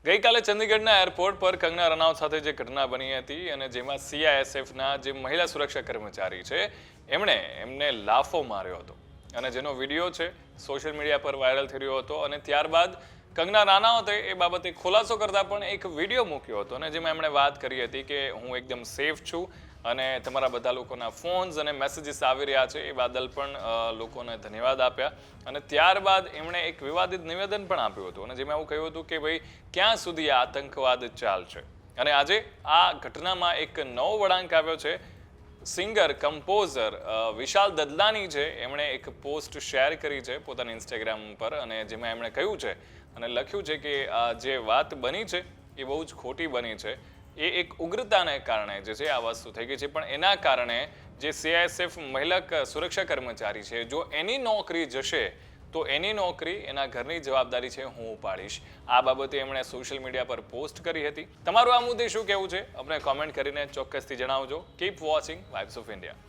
ગઈકાલે ચંદીગઢના એરપોર્ટ પર કંગના રનાવત સાથે જે ઘટના બની હતી અને જેમાં સીઆઈએસએફના જે મહિલા સુરક્ષા કર્મચારી છે એમને લાફો માર્યો હતો અને જેનો વિડીયો છે સોશિયલ મીડિયા પર વાયરલ થઈ રહ્યો હતો અને ત્યારબાદ કંગના રનાવતે એ બાબતે ખુલાસો કરતા પણ એક વિડીયો મૂક્યો હતો અને જેમાં એમણે વાત કરી હતી કે હું એકદમ સેફ છું અને તમારા બધા લોકોના ફોન્સ અને મેસેજીસ આવી રહ્યા છે એ બદલ પણ લોકોને ધન્યવાદ આપ્યા અને ત્યારબાદ એમણે એક વિવાદિત નિવેદન પણ આપ્યું હતું અને જેમાં એવું કહ્યું હતું કે ભાઈ ક્યાં સુધી આ આતંકવાદ ચાલશે અને આજે આ ઘટનામાં એક નવો વળાંક આવ્યો છે. સિંગર કમ્પોઝર વિશાલ દદલાની છે એમણે એક પોસ્ટ શેર કરી છે પોતાના ઇન્સ્ટાગ્રામ પર અને જેમાં એમણે કહ્યું છે અને લખ્યું છે કે જે વાત બની છે એ બહુ જ ખોટી બની છે. એ એક ઉગ્રતાને કારણે જે છે આ વસ્તુ થઈ ગઈ છે પણ એના કારણે જે સીઆઈએસએફ મહિલા સુરક્ષા કર્મચારી છે જો એની નોકરી જશે તો એની નોકરી એના ઘરની જવાબદારી છે હું ઉપાડીશ. આ બાબતે એમણે સોશિયલ મીડિયા પર પોસ્ટ કરી હતી. તમારું આ મુદ્દે શું કહેવું છે અમને કોમેન્ટ કરીને ચોક્કસથી જણાવજો. Keep watching vibes of India.